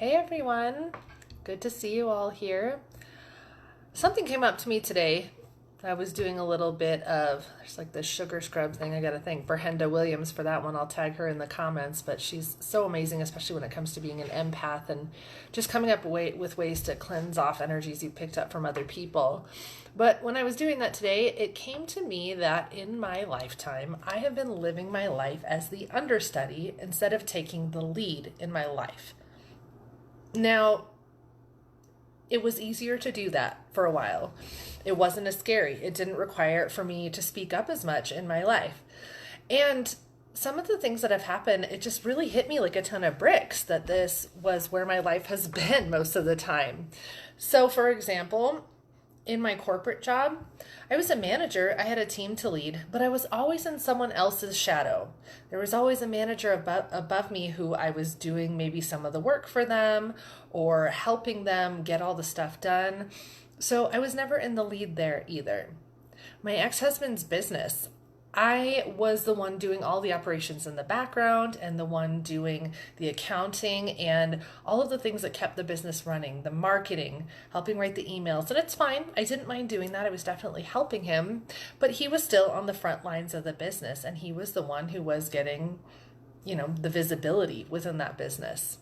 Hey everyone, good to see you all here. Something came up to me today. I was doing a little bit of, there's like this sugar scrub thing. I got to thank Brenda Williams for that one. I'll tag her in the comments, but she's so amazing, especially when it comes to being an empath and just coming up with ways to cleanse off energies you picked up from other people. But when I was doing that today, it came to me that in my lifetime, I have been living my life as the understudy instead of taking the lead in my life. Now, it was easier to do that for a while. It wasn't as scary. It didn't require for me to speak up as much in my life. And some of the things that have happened, it just really hit me like a ton of bricks that this was where my life has been most of the time. So, for example, in my corporate job, I was a manager, I had a team to lead, but I was always in someone else's shadow. There was always a manager above me who I was doing maybe some of the work for them or helping them get all the stuff done. So I was never in the lead there either. My ex-husband's business, I was the one doing all the operations in the background and the one doing the accounting and all of the things that kept the business running, the marketing, helping write the emails. And it's fine. I didn't mind doing that. I was definitely helping him, but he was still on the front lines of the business and he was the one who was getting, the visibility within that business.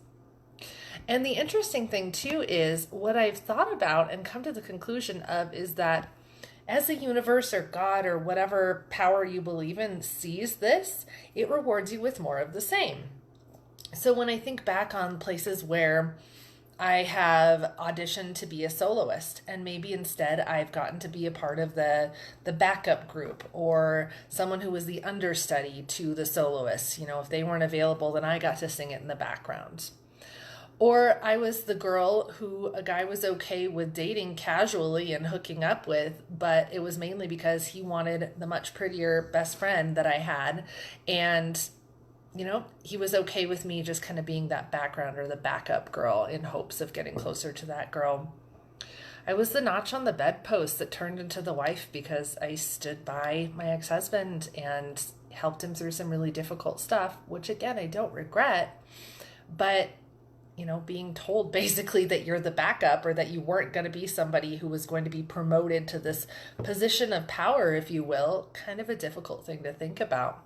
And the interesting thing too is what I've thought about and come to the conclusion of is that as the universe or God or whatever power you believe in sees this, it rewards you with more of the same. So when I think back on places where I have auditioned to be a soloist and maybe instead I've gotten to be a part of the backup group or someone who was the understudy to the soloist, if they weren't available, then I got to sing it in the background. Or I was the girl who a guy was okay with dating casually and hooking up with, but it was mainly because he wanted the much prettier best friend that I had. And, he was okay with me just kind of being that background or the backup girl in hopes of getting closer to that girl. I was the notch on the bedpost that turned into the wife because I stood by my ex-husband and helped him through some really difficult stuff, which again, I don't regret, but being told basically that you're the backup or that you weren't going to be somebody who was going to be promoted to this position of power, if you will, kind of a difficult thing to think about.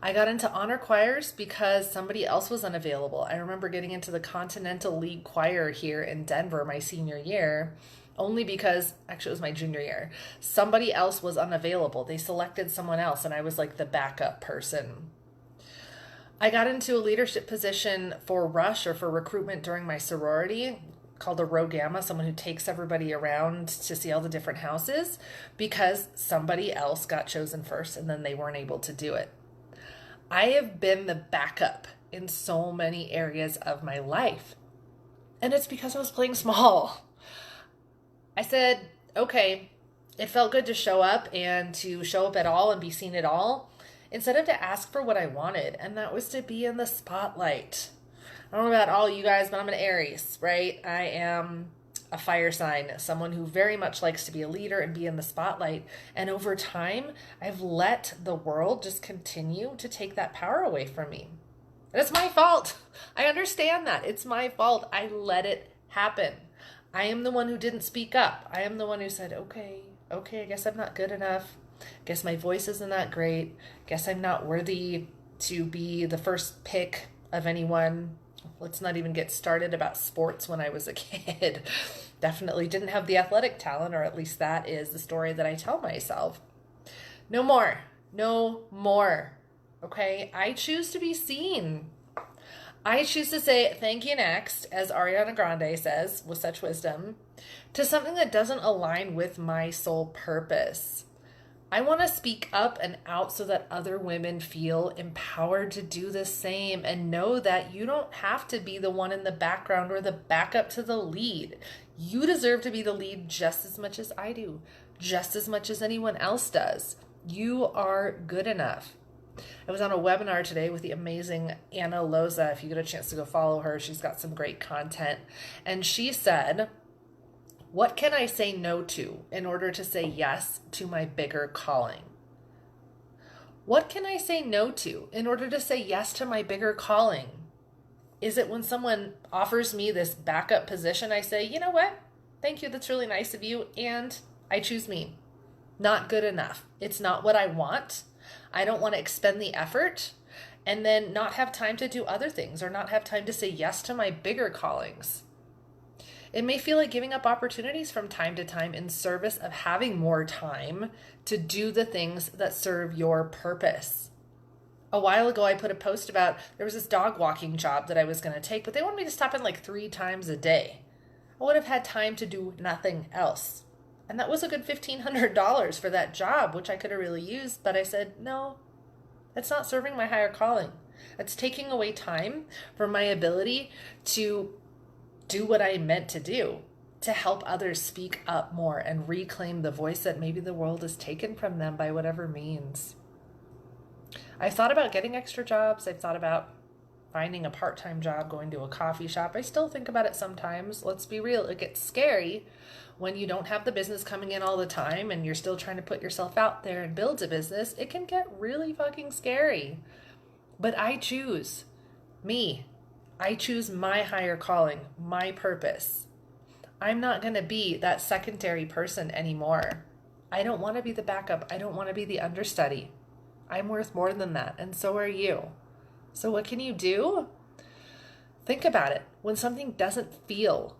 I got into honor choirs because somebody else was unavailable. I remember getting into the Continental League Choir here in Denver my senior year, only because, actually it was my junior year, somebody else was unavailable. They selected someone else and I was like the backup person. I got into a leadership position for rush or for recruitment during my sorority called a Rho Gamma, someone who takes everybody around to see all the different houses because somebody else got chosen first and then they weren't able to do it. I have been the backup in so many areas of my life. And it's because I was playing small. I said, okay, it felt good to show up and to show up at all and be seen at all, instead of to ask for what I wanted, and that was to be in the spotlight. I don't know about all you guys, but I'm an Aries, right? I am a fire sign, someone who very much likes to be a leader and be in the spotlight. And over time, I've let the world just continue to take that power away from me. And it's my fault. I understand that. It's my fault. I let it happen. I am the one who didn't speak up. I am the one who said, okay, I guess I'm not good enough. Guess my voice isn't that great. Guess I'm not worthy to be the first pick of anyone. Let's not even get started about sports when I was a kid. Definitely didn't have the athletic talent, or at least that is the story that I tell myself. No more. No more. Okay? I choose to be seen. I choose to say thank you next, as Ariana Grande says with such wisdom, to something that doesn't align with my sole purpose. I want to speak up and out so that other women feel empowered to do the same and know that you don't have to be the one in the background or the backup to the lead. You deserve to be the lead just as much as I do, just as much as anyone else does. You are good enough. I was on a webinar today with the amazing Anna Loza. If you get a chance to go follow her, she's got some great content. And she said, what can I say no to in order to say yes to my bigger calling? What can I say no to in order to say yes to my bigger calling? Is it when someone offers me this backup position, I say, you know what? Thank you. That's really nice of you. And I choose me. Not good enough. It's not what I want. I don't want to expend the effort and then not have time to do other things or not have time to say yes to my bigger callings. It may feel like giving up opportunities from time to time in service of having more time to do the things that serve your purpose. A while ago, I put a post about there was this dog walking job that I was going to take, but they wanted me to stop in like 3 times a day. I would have had time to do nothing else. And that was a good $1,500 for that job, which I could have really used. But I said, no, that's not serving my higher calling. That's taking away time from my ability to do what I meant to do, to help others speak up more and reclaim the voice that maybe the world has taken from them by whatever means. I've thought about getting extra jobs. I've thought about finding a part-time job, going to a coffee shop. I still think about it sometimes. Let's be real. It gets scary when you don't have the business coming in all the time and you're still trying to put yourself out there and build a business. It can get really fucking scary. But I choose me. I choose my higher calling, my purpose. I'm not going to be that secondary person anymore. I don't want to be the backup. I don't want to be the understudy. I'm worth more than that, and so are you. So what can you do? Think about it. When something doesn't feel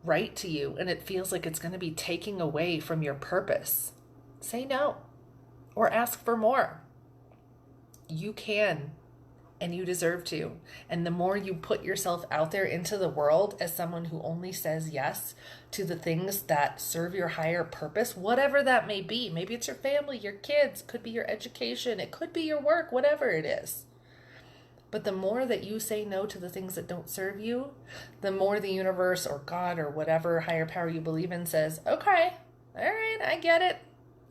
right to you and it feels like it's going to be taking away from your purpose, say no or ask for more. You can, and you deserve to. And the more you put yourself out there into the world as someone who only says yes to the things that serve your higher purpose, whatever that may be. Maybe it's your family, your kids, could be your education, it could be your work, whatever it is. But the more that you say no to the things that don't serve you, the more the universe or God or whatever higher power you believe in says, okay, all right, I get it.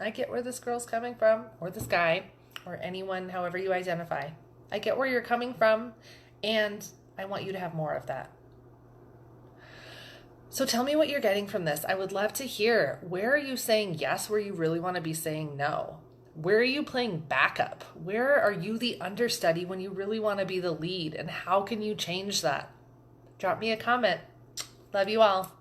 I get where this girl's coming from, or this guy, or anyone, however you identify. I get where you're coming from, and I want you to have more of that. So tell me what you're getting from this. I would love to hear, where are you saying yes where you really want to be saying no? Where are you playing backup? Where are you the understudy when you really want to be the lead? And how can you change that? Drop me a comment. Love you all.